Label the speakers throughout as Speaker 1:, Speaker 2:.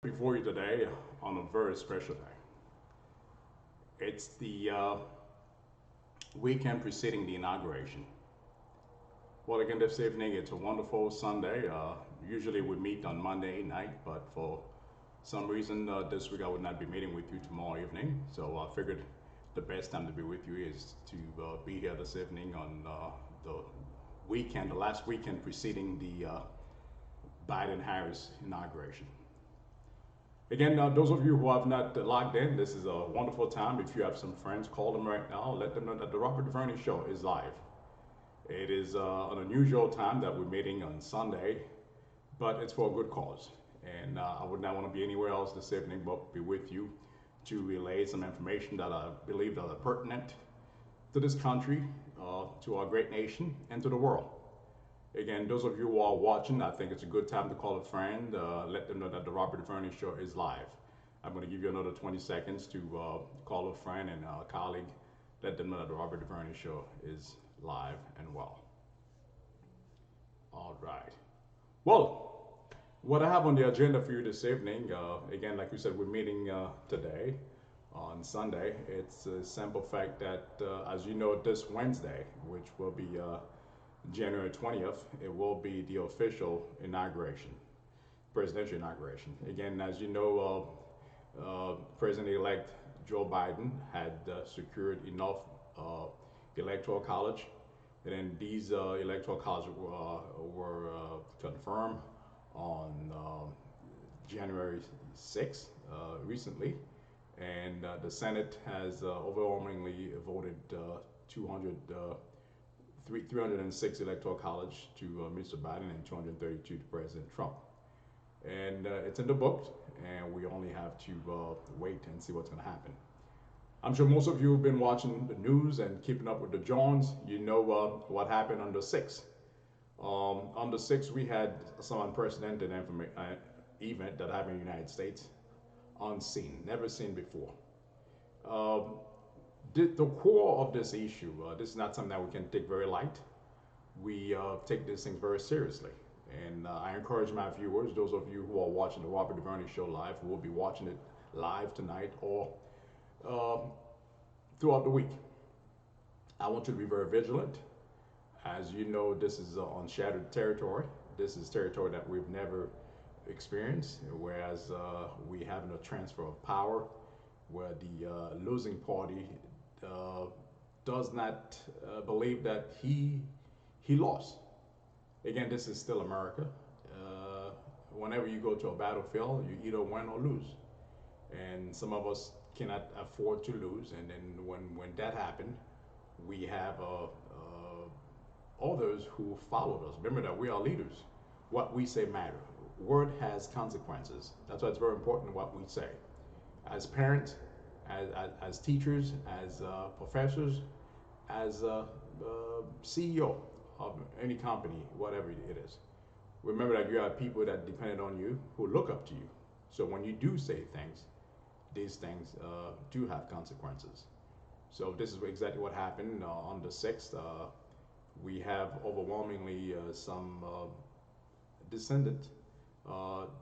Speaker 1: Before you today on a very special day. It's the weekend preceding the inauguration. Well, again, this evening it's a wonderful Sunday. Usually we meet on Monday night, but for some reason this week I would not be meeting with you tomorrow evening. So I figured the best time to be with you is to be here this evening on the weekend, the last weekend preceding the Biden-Harris inauguration. Again, those of you who have not logged in, this is a wonderful time. If you have some friends, call them right now. Let them know that the Robert DuVernay Show is live. It is an unusual time that we're meeting on Sunday, but it's for a good cause. And I would not want to be anywhere else this evening but be with you to relay some information that I believe that are pertinent to this country, to our great nation, and to the world. Again, those of you who are watching, I think it's a good time to call a friend. Let them know that the Robert DuVernay Show is live. I'm going to give you another 20 seconds to call a friend and a colleague. Let them know that the Robert DuVernay Show is live and well. All right. Well, what I have on the agenda for you this evening, again, like we said, we're meeting today on Sunday. It's a simple fact that, as you know, this Wednesday, which will be January 20th, it will be the official inauguration, presidential inauguration. Again, as you know, President-elect Joe Biden had secured enough electoral college, and then these electoral colleges were confirmed on January 6th recently, and the Senate has overwhelmingly voted 200. 306 electoral college to Mr. Biden and 232 to President Trump. And it's in the books, and we only have to wait and see what's going to happen. I'm sure most of you have been watching the news and keeping up with the Jones. You know what happened on the 6th. On the 6th, we had some unprecedented event that happened in the United States, unseen, never seen before. The core of this issue, this is not something that we can take very light. We take these things very seriously. And I encourage my viewers, those of you who are watching the Robert DuVernay Show live, who will be watching it live tonight or uh, throughout the week. I want you to be very vigilant. As you know, this is uncharted territory. This is territory that we've never experienced, whereas we have a transfer of power where the losing party uh, does not believe that he lost. Again, this is still America. Whenever you go to a battlefield, you either win or lose, and some of us cannot afford to lose. And then when that happened, we have others who followed us. Remember that we are leaders. What we say matter. Word has consequences. That's why it's very important what we say. As parents, as teachers, as professors, as CEO of any company, whatever it is. Remember that you have people that depend on you who look up to you. So when you do say things, these things do have consequences. So this is exactly what happened on the 6th. We have overwhelmingly some descendant.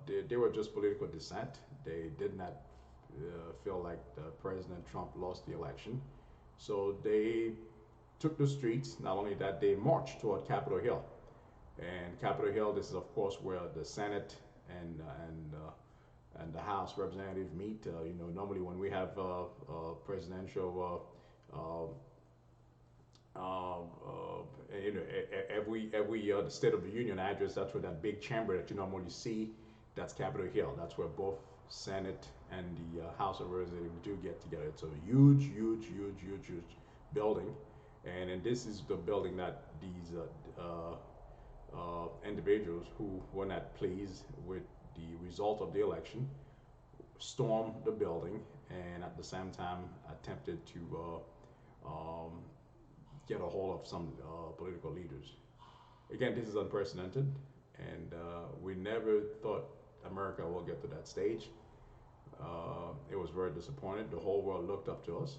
Speaker 1: They were just political dissent. They did not feel like President Trump lost the election. So they took the streets. Not only that, they marched toward Capitol Hill. And Capitol Hill, this is of course where the Senate and the House representative meet. Normally when we have presidential every the State of the Union address, that's where that big chamber that you normally see, that's Capitol Hill. That's where both Senate and the House of Representatives do get together. It's a huge, huge, huge, huge, huge building, and this is the building that these individuals who were not pleased with the result of the election stormed the building, and at the same time attempted to get a hold of some political leaders. Again, this is unprecedented, and we never thought America will get to that stage. It was very disappointed. The whole world looked up to us,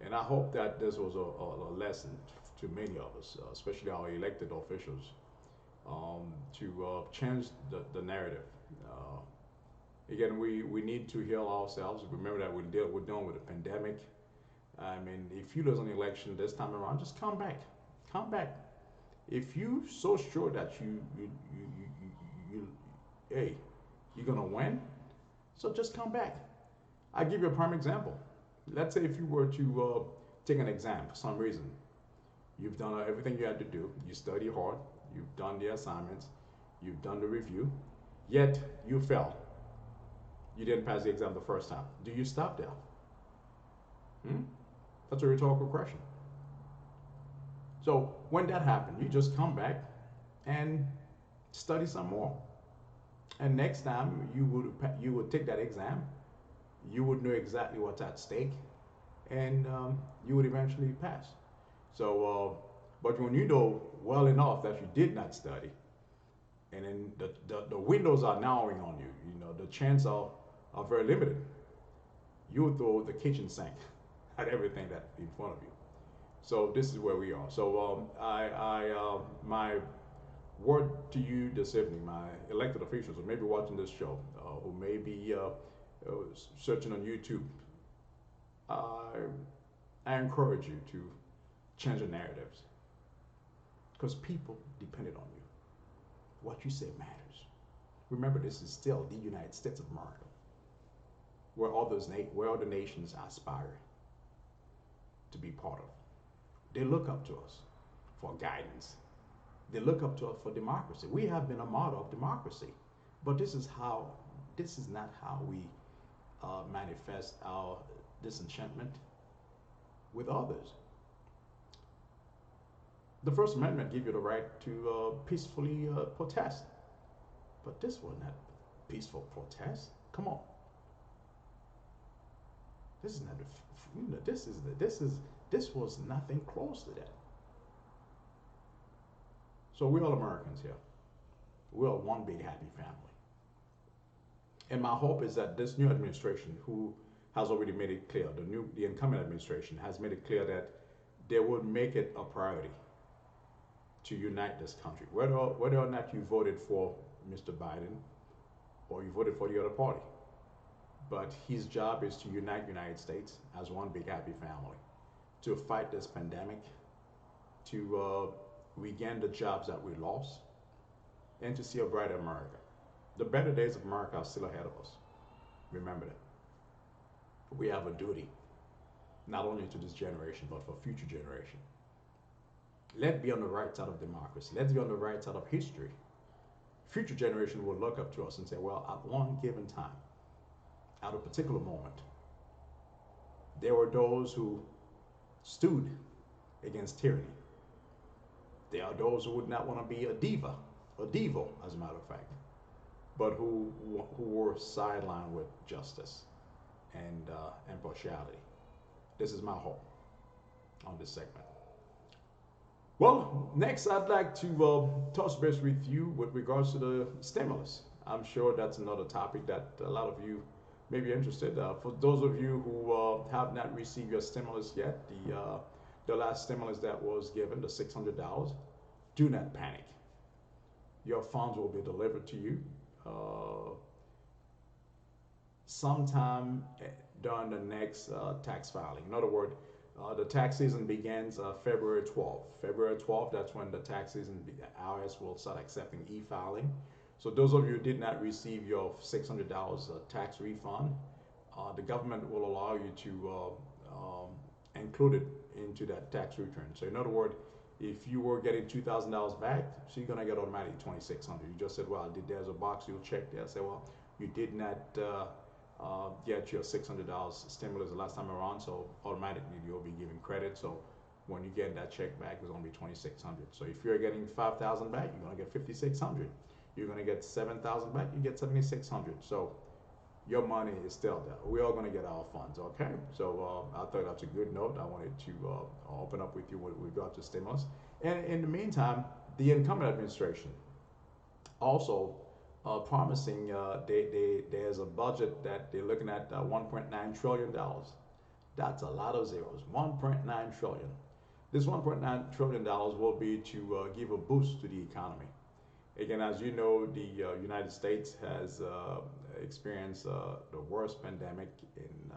Speaker 1: and I hope that this was a lesson to many of us, especially our elected officials, to change the narrative. Uh, Again, we need to heal ourselves. Remember that we're dealing with a pandemic. I mean, if you lose an election this time around, just come back. Come back. If you so sure that you hey, you're gonna win, so just come back. I give you a prime example. Let's say if you were to take an exam for some reason, you've done everything you had to do. You study hard. You've done the assignments. You've done the review. Yet you failed. You didn't pass the exam the first time. Do you stop there? Hmm? That's a rhetorical question. So when that happened, you just come back and study some more. And next time you would take that exam, you would know exactly what's at stake, and you would eventually pass. So, but when you know well enough that you did not study, and then the windows are narrowing on you, you know the chances are very limited. You would throw the kitchen sink at everything that in front of you. So this is where we are. So my word to you this evening, my elected officials who may be watching this show, who may be searching on YouTube, I, I encourage you to change the narratives because people depended on you. What you say matters. Remember, this is still the United States of America, where other nations aspire to be part of. They look up to us for guidance. They look up to us for democracy. We have been a model of democracy, but this is not how we manifest our disenchantment with others. The First Amendment gives you the right to peacefully protest, but this was not peaceful protest. Come on, this is not. This was nothing close to that. So we're all Americans here. We're one big happy family. And my hope is that this new administration, who has already made it clear, the incumbent administration has made it clear that they would make it a priority to unite this country, whether or not you voted for Mr. Biden or you voted for the other party. But his job is to unite the United States as one big happy family, to fight this pandemic, to regain the jobs that we lost, and to see a brighter America. The better days of America are still ahead of us. Remember that. We have a duty, not only to this generation, but for future generation. Let's be on the right side of democracy. Let's be on the right side of history. Future generation will look up to us and say, well, at one given time, at a particular moment, there were those who stood against tyranny. There are those who would not want to be a diva, a devo, as a matter of fact, but who were sidelined with justice and impartiality. This is my hope on this segment. Well, next I'd like to touch base with you with regards to the stimulus. I'm sure that's another topic that a lot of you may be interested. For those of you who have not received your stimulus yet, the last stimulus that was given, the $600, do not panic. Your funds will be delivered to you sometime during the next tax filing. In other words, the tax season begins February 12th. February 12th, that's when the tax season, the IRS will start accepting e-filing. So those of you who did not receive your $600 tax refund, the government will allow you to include it into that tax return. So in other words, if you were getting $2,000 back, so you're gonna get automatically $2,600. You just said, well, there's a box you'll check there. Say, well, you did not get your $600 stimulus the last time around, so automatically you'll be given credit. So when you get that check back, it's gonna be $2,600. So if you're getting 5,000 back, you're gonna get 5,600. You're gonna get 7,000 back, you get 7,600. So your money is still there. We're all gonna get our funds, okay? So I thought that's a good note. I wanted to open up with you with regard to stimulus. And in the meantime, the incumbent administration also promising there's a budget that they're looking at $1.9 trillion. That's a lot of zeros. 1.9 trillion. This $1.9 trillion will be to give a boost to the economy. Again, as you know, the United States has experienced the worst pandemic in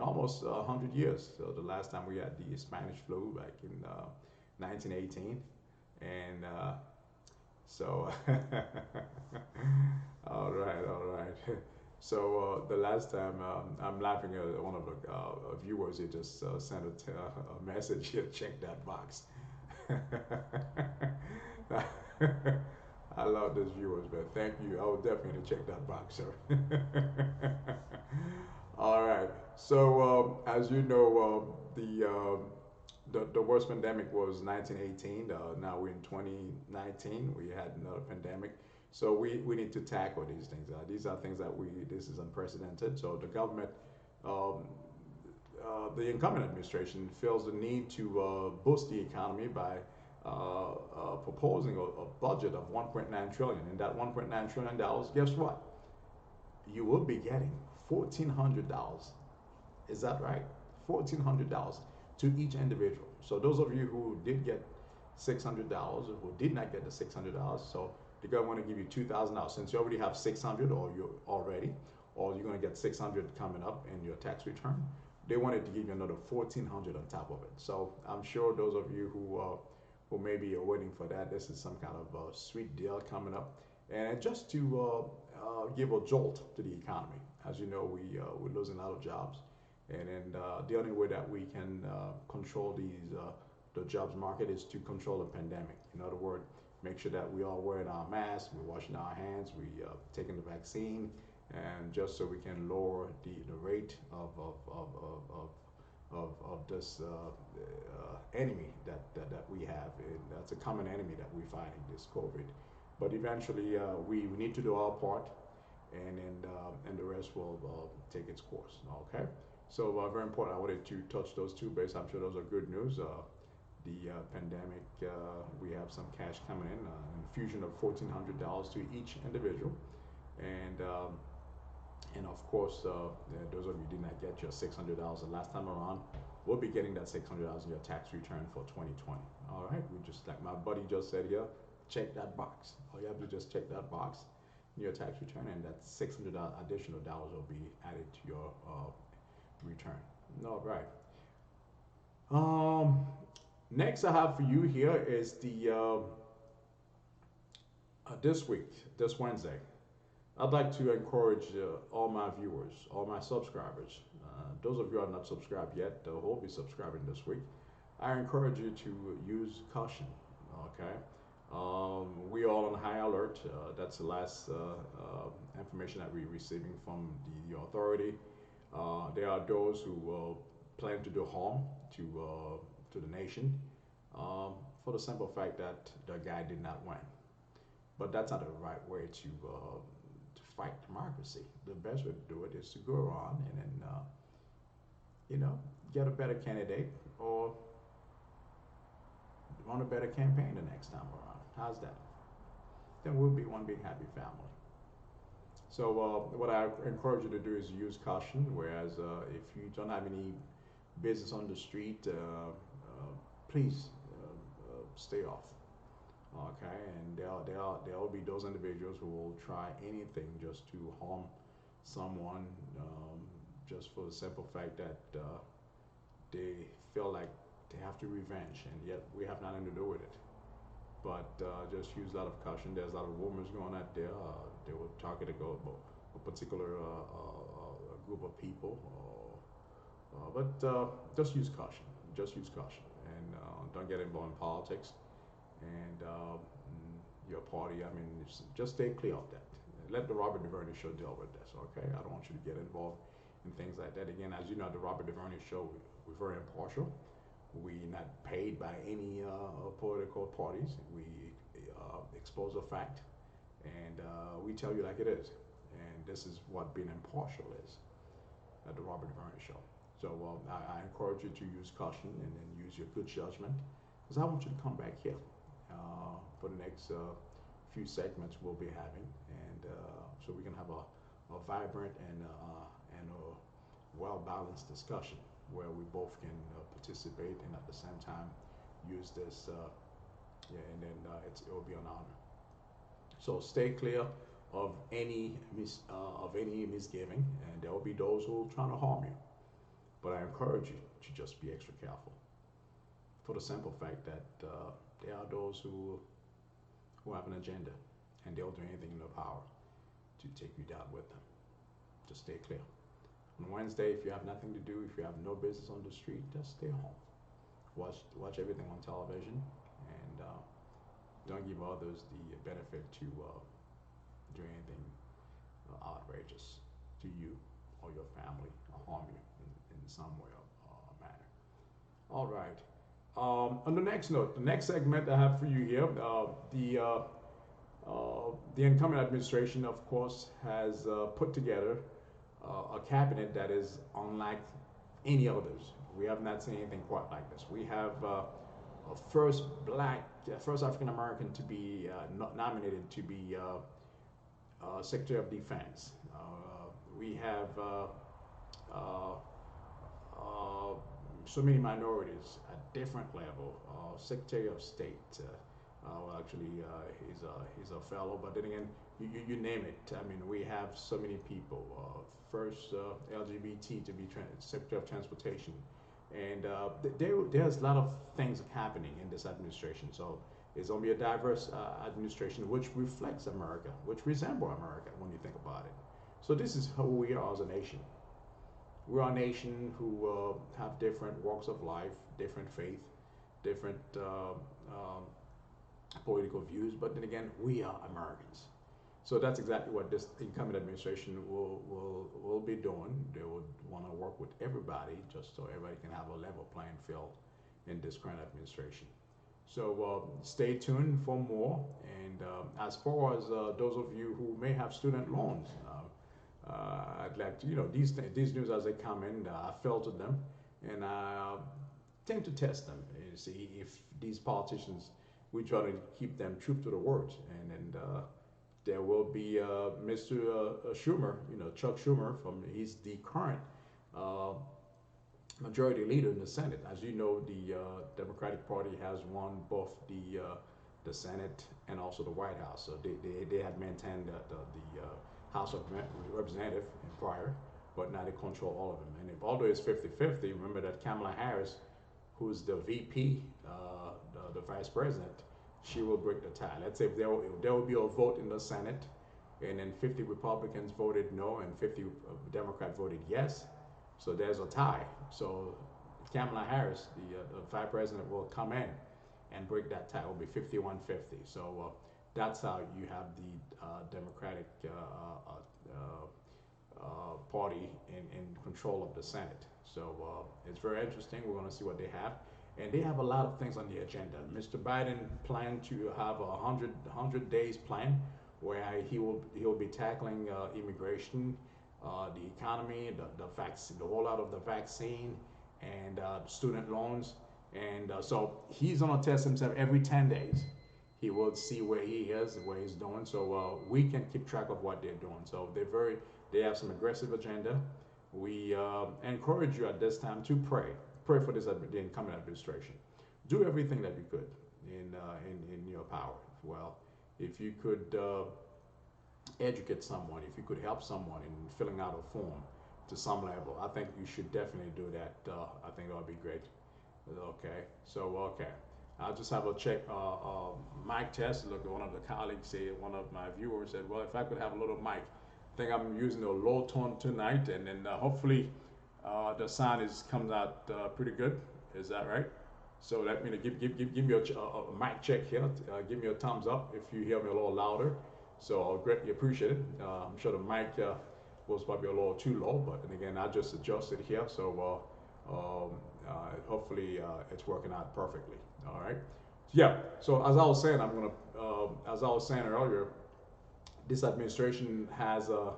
Speaker 1: almost 100 years. So the last time we had the Spanish flu back in 1918, and so all right. So the last time I'm laughing at one of the viewers, he just sent a message here. Check that box. I love those viewers, man. Thank you. I will definitely check that box, sir. All right. So as you know, the worst pandemic was 1918. Now we're in 2019. We had another pandemic. So we need to tackle these things. These are things that this is unprecedented. So the government, um, the incumbent administration feels the need to boost the economy by proposing a budget of 1.9 trillion. And that 1.9 trillion dollars, guess what? You will be getting $1,400. Is that right? $1,400 to each individual. So those of you who did get $600 or who did not get the $600, so the government want to give you $2,000 since you already have 600 or you already, or you're going to get 600 coming up in your tax return. They wanted to give you another 1,400 on top of it. So I'm sure those of you who maybe are waiting for that, this is some kind of sweet deal coming up, and just to give a jolt to the economy. As you know, we're losing a lot of jobs, and then the only way that we can control the jobs market is to control the pandemic. In other words, make sure that we are wearing our masks, we're washing our hands, we taking the vaccine, and just so we can lower the rate of this enemy that we have. And that's a common enemy that we're fighting, this COVID. But eventually, we need to do our part, and the rest will take its course. Okay. So very important. I wanted to touch those two bases. I'm sure those are good news. The pandemic, we have some cash coming in, infusion of $1,400 to each individual, and of course, those of you who did not get your $600 the last time around, will be getting that $600 in your tax return for 2020. All right, we just, like my buddy just said here, check that box. All you have to do is just check that box in your tax return, and that $600 additional dollars will be added to your return. All right. Next I have for you here is the this week, this Wednesday. I'd like to encourage all my viewers, all my subscribers. Those of you who are not subscribed yet, who will be subscribing this week, I encourage you to use caution. Okay, we are all on high alert. That's the last information that we're receiving from the authority. There are those who plan to do harm to the nation for the simple fact that the guy did not win. But that's not the right way to fight democracy. The best way to do it is to go around and then get a better candidate or run a better campaign the next time around. How's that? Then we'll be one big happy family. So what I encourage you to do is use caution. Whereas if you don't have any business on the street, please stay off. Okay, and there will be those individuals who will try anything just to harm someone, just for the simple fact that they feel like they have to revenge, and yet we have nothing to do with it. But just use a lot of caution. There's a lot of rumors going out there. They were targeting a particular group of people, but just use caution. Just use caution, and don't get involved in politics and your party. I mean, just stay clear of that. Let the Robert DuVernay show deal with this. Okay, I don't want you to get involved in things like that. Again, as you know, the Robert DuVernay show, we're very impartial. We're not paid by any political parties. We expose a fact, and we tell you like it is. And this is what being impartial is at the Robert DuVernay show. So I encourage you to use caution and then use your good judgment, because I want you to come back here for the next few segments we'll be having, and so we can have a vibrant and a well-balanced discussion where we both can participate and at the same time use this, and then it will be an honor. So stay clear of any misgiving, and there will be those who are trying to harm you. But I encourage you to just be extra careful for the simple fact that there are those who have an agenda, and they'll do anything in their power to take you down with them. Just stay clear. On Wednesday, if you have nothing to do, if you have no business on the street, just stay home. Watch everything on television, and don't give others the benefit to do anything outrageous to you or your family or harm you in some way or manner. All right. On the next note, the next segment I have for you here, the incoming administration, of course, has put together a cabinet that is unlike any others. We have not seen anything quite like this. We have a first African American to be nominated to be Secretary of Defense. We have uh, uh, so many minorities at different level. Secretary of State. Well, actually, he's a fellow, but then again, you name it. I mean, we have so many people. First, LGBT to be Secretary of Transportation, and there's a lot of things happening in this administration. So it's going to be a diverse administration, which reflects America, which resembles America when you think about it. So this is who we are as a nation. We're a nation who have different walks of life, different faith, different political views, but then again, we are Americans. So that's exactly what this incoming administration will be doing. They would want to work with everybody just so everybody can have a level playing field in this current administration. So stay tuned for more. And as far as those of you who may have student loans, I'd like to, these news as they come in, I filtered them, and I tend to test them and see if these politicians, we try to keep them true to the words. And there will be Mr. Schumer, Chuck Schumer, he's the current majority leader in the Senate. As you know, the Democratic Party has won both the Senate and also the White House. So they had maintained the House of Representatives prior, but now they control all of them. And although it's 50-50, remember that Kamala Harris, who's the VP, the vice president, she will break the tie. Let's say if there will be a vote in the Senate, and then 50 Republicans voted no and 50 Democrats voted yes, so there's a tie. So Kamala Harris, the vice president, will come in and break that tie. It will be 51-50. So that's how you have the Democratic party in control of the Senate. So it's very interesting. We're going to see what they have. And they have a lot of things on the agenda. Mr. Biden planned to have a 100 days plan where he'll be tackling immigration, the economy, the vaccine, the rollout of the vaccine, and student loans. And so he's gonna test himself every 10 days. He will see where he is, where he's doing. So we can keep track of what they're doing. So they have some aggressive agenda. We encourage you at this time to pray for this the incoming administration. Do everything that you could in your power. Well, if you could educate someone, if you could help someone in filling out a form to some level, I think you should definitely do that. I think that would be great. Okay, so okay, I'll just have a check mic test. Look, one of the colleagues said, one of my viewers said, well, if I could have a little mic. I think I'm using a low tone tonight, and then hopefully the sound comes out pretty good. Is that right? So let me give me a mic check here. Give me a thumbs up if you hear me a little louder. So I'll greatly appreciate it. I'm sure the mic was probably a little too low, but then again, I just adjusted here. So hopefully it's working out perfectly. All right. Yeah. So as I was saying, as I was saying earlier, this administration has an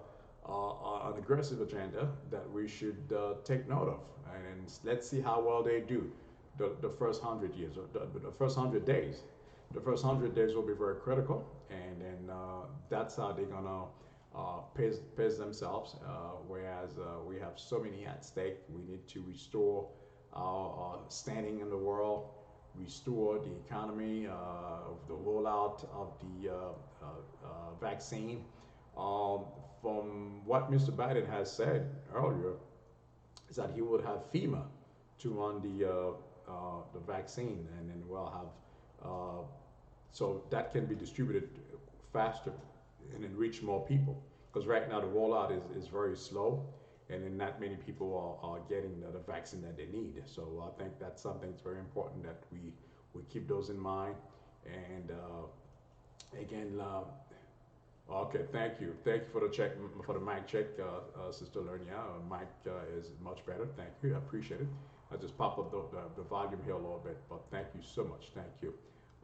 Speaker 1: aggressive agenda that we should take note of, and let's see how well they do the first 100 years, or the first 100 days. The first 100 days will be very critical, and then that's how they're gonna pace themselves. Whereas we have so many at stake, we need to restore our standing in the world, restore the economy, the rollout of the vaccine.
Speaker 2: Um, from what Mr. Biden has said earlier, is that he would have FEMA to run the vaccine, and then we'll have so that can be distributed faster and then reach more people. Because right now the rollout is very slow, and then not many people are getting the vaccine that they need. So I think that's something that's very important that we keep those in mind. And again, okay, thank you for the check, for the mic check, Sister Lernia. Mic is much better. Thank you, I appreciate it. I just pop up the volume here a little bit, but thank you so much. Thank you.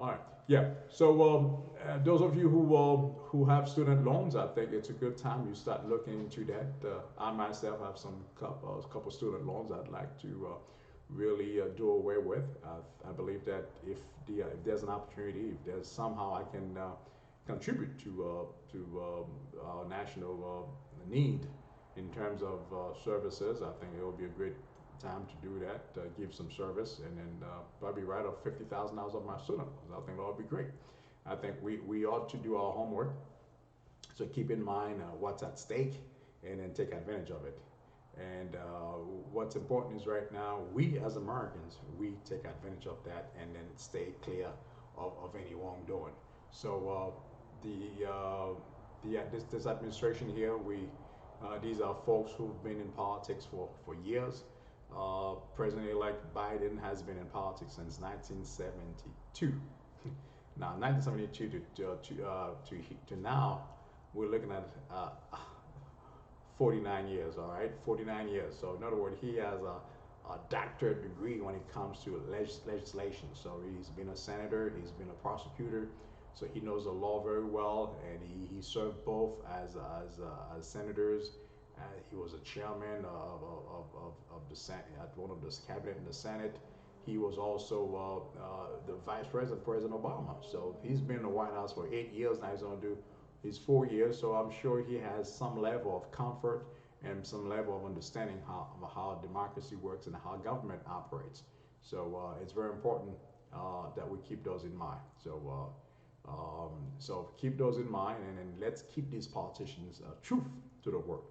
Speaker 2: All right, yeah. So those of you who have student loans, I think it's a good time you start looking into that. I myself have some couple student loans I'd like to really do away with. I believe that if there's an opportunity, if there's somehow I can contribute to our national need in terms of services, I think it will be a great time to do that, give some service, and then probably write off $50,000 of my student loans. I think that would be great. I think we ought to do our homework, so keep in mind what's at stake, and then take advantage of it. And what's important is right now, we as Americans, we take advantage of that and then stay clear of any wrongdoing. So this administration here, these are folks who've been in politics for years. President-elect Biden has been in politics since 1972. Now, 1972 to now, we're looking at 49 years, all right? 49 years. So, in other words, he has a doctorate degree when it comes to legislation. So, he's been a senator, he's been a prosecutor, so he knows the law very well, and he served both as senators. He was a chairman of the Senate, at one of the cabinet in the Senate. He was also the vice president, President Obama. So he's been in the White House for 8 years now. He's going to do his 4 years. So I'm sure he has some level of comfort and some level of understanding how democracy works and how government operates. So it's very important that we keep those in mind. So keep those in mind, and then let's keep these politicians truth to the word.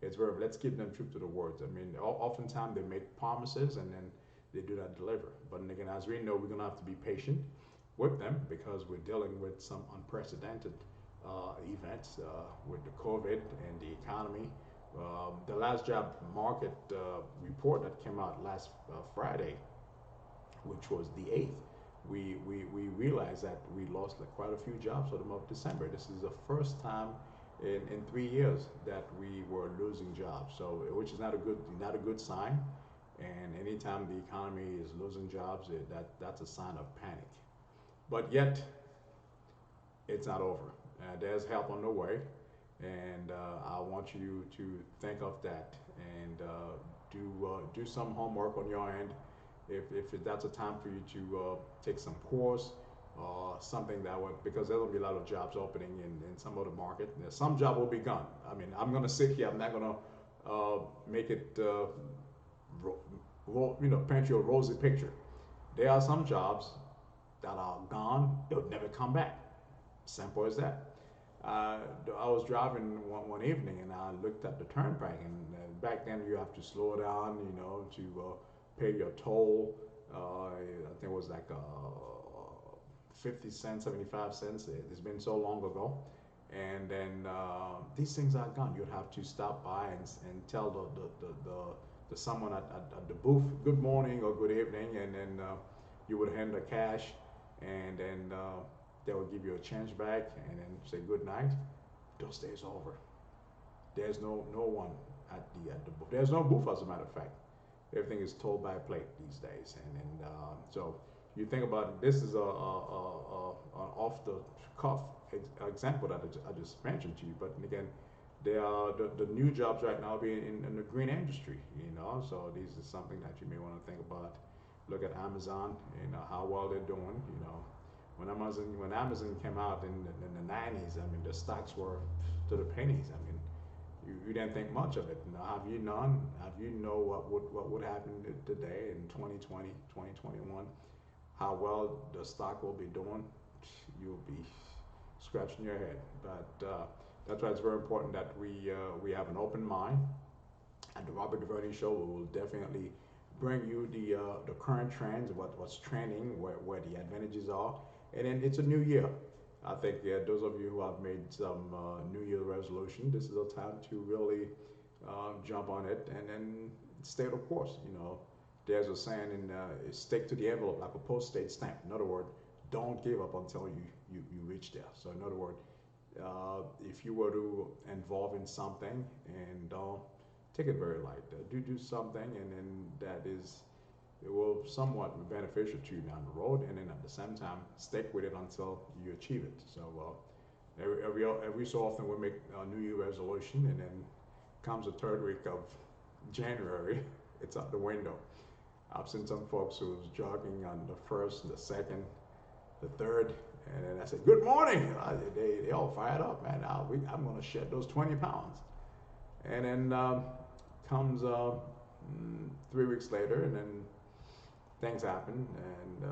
Speaker 2: It's very, let's give them truth to the words. I mean, oftentimes they make promises and then they do not deliver. But again, as we know, we're going to have to be patient with them because we're dealing with some unprecedented events with the COVID and the economy. The last job market report that came out last Friday, which was the 8th, we realized that we lost like quite a few jobs for the month of December. This is the first time in 3 years that we were losing jobs. So, which is not a good sign. And anytime the economy is losing jobs, that's a sign of panic. But yet, it's not over. There's help on the way, and I want you to think of that and do some homework on your end. If that's a time for you to take some course, something that would, because there will be a lot of jobs opening in some other market. Some job will be gone. I mean, I'm gonna sit here. I'm not gonna make it paint you a rosy picture. There are some jobs that are gone. They'll never come back. Simple as that. I was driving one evening and I looked at the turnpike, and back then you have to slow down, to pay your toll. I think it was like 50 cents, 75 cents. It's been so long ago. And then these things are gone. You'd have to stop by and tell the someone at the booth, good morning or good evening, and then you would hand the cash, and then they would give you a change back, and then say good night. Those days are over. There's no one at the booth. There's no booth, as a matter of fact. Everything is told by plate these days, and so you think about it, this is an off the cuff example that I just mentioned to you. But again, there are the new jobs right now being in the green industry. So this is something that you may want to think about. Look at Amazon, how well they're doing. When Amazon came out in the 90s, I mean, the stocks were to the pennies. I mean, you didn't think much of it. Have you know what would happen today in 2020, 2021? How well the stock will be doing? You'll be scratching your head. But That's why it's very important that we have an open mind. At the Robert DuVernay Show, we will definitely bring you the current trends, what's trending, where the advantages are, and then it's a new year. I think those of you who have made some New Year resolution, this is a time to really jump on it and then stay the course. You know, there's a saying in stick to the envelope like a postage stamp. In other words, don't give up until you reach there. So in other words, if you were to involve in something and don't take it very light, do something, and then that is it will somewhat be beneficial to you down the road, and then at the same time stick with it until you achieve it. So every so often we make a New Year resolution, and then comes the third week of January, it's out the window. I've seen some folks who's jogging on the first, the second, the third, and then I said, "Good morning." They all fired up, man. I'm going to shed those 20 pounds. And then comes 3 weeks later, and then things happen, and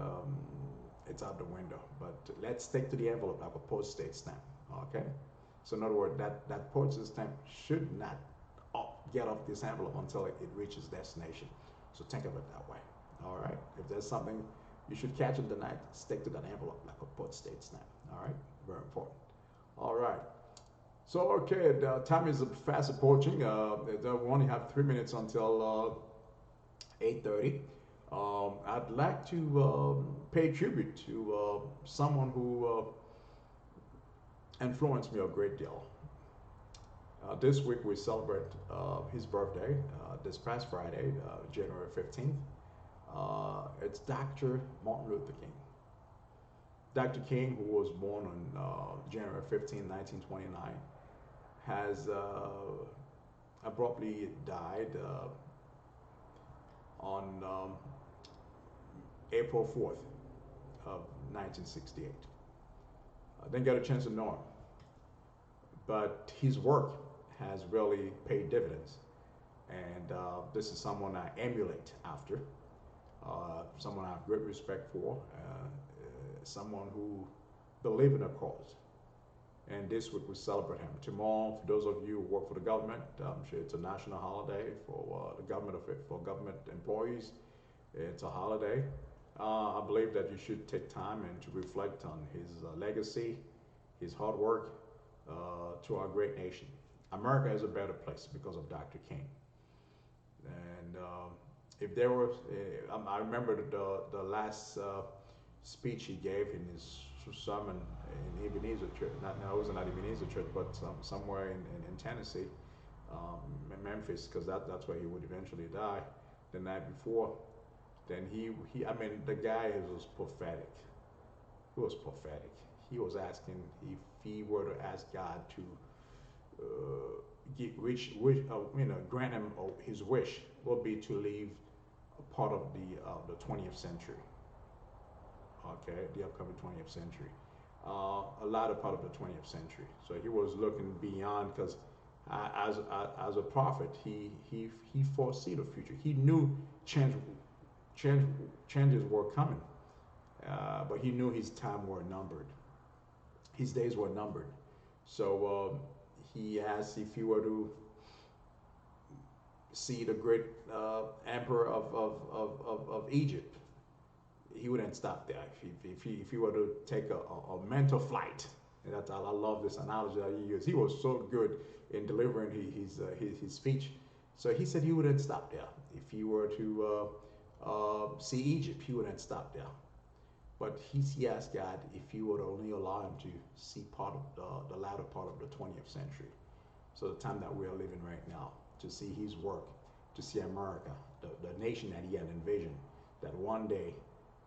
Speaker 2: it's out the window. But let's stick to the envelope like a postage stamp, okay? So in other words, that postage stamp should not get off this envelope until it reaches destination. So think of it that way, all right? If there's something you should catch in the night, stick to that envelope like a postage stamp, all right? Very important. All right. So, okay, the time is fast approaching. We only have 3 minutes until 8:30. I'd like to pay tribute to someone who influenced me a great deal. This week we celebrate his birthday, this past Friday, January 15th. It's Dr. Martin Luther King. Dr. King, who was born on January 15, 1929, has abruptly died on April 4th of 1968. I didn't get a chance to know him, but his work has really paid dividends, and this is someone I emulate after, someone I have great respect for, someone who believed in a cause. And this week we celebrate him. Tomorrow, for those of you who work for the government, I'm sure it's a national holiday for the government, for government employees. It's a holiday. I believe that you should take time and to reflect on his legacy, his hard work to our great nation. America is a better place because of Dr. King. And if there was, I remember the last speech he gave in his sermon in Ebenezer Church. It wasn't at Ebenezer Church, but somewhere in Tennessee, Memphis, because that's where he would eventually die the night before. Then I mean, the guy was prophetic. He was prophetic. He was asking if he were to ask God to grant him his wish would be to leave a part of the 20th century. Okay, the upcoming 20th century, a latter part of the 20th century. So he was looking beyond, because as a prophet, he foresaw the future. He knew changes were coming, but he knew his time were numbered. His days were numbered. So he asked if he were to see the great emperor of Egypt, he wouldn't stop there. If he were to take a mental flight, and I love this analogy that he used. He was so good in delivering his speech. So he said he wouldn't stop there. If he were to see Egypt, he wouldn't stop there. But he asked God if he would only allow him to see part of the latter part of the 20th century. So the time that we are living right now, to see his work, to see America, the nation that he had envisioned, that one day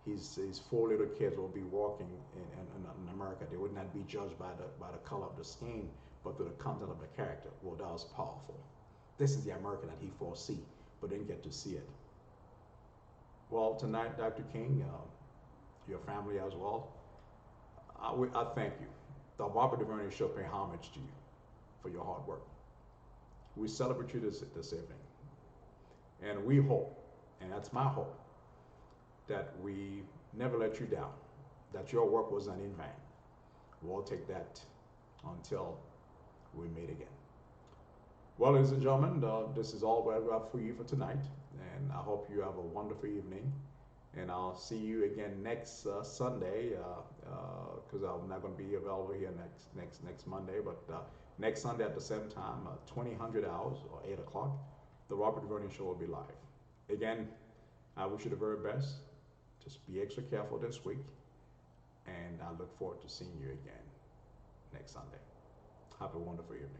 Speaker 2: his 4 little kids will be walking in America. They would not be judged by the color of the skin, but through the content of the character. Well, that was powerful. This is the America that he foresaw, but didn't get to see it. Well, tonight, Dr. King, your family as well, I thank you. The Robert DuVernay Show pay homage to you for your hard work. We celebrate you this evening, and we hope, and that's my hope, that we never let you down, that your work was not in vain. We'll take that until we meet again. Well, ladies and gentlemen, this is all we have for you for tonight, and I hope you have a wonderful evening. And I'll see you again next Sunday, because I'm not going to be available here next Monday, but next Sunday at the same time, 2000 hours or 8 o'clock, the Robert Vernon Show will be live. Again, I wish you the very best. Just be extra careful this week, and I look forward to seeing you again next Sunday. Have a wonderful evening.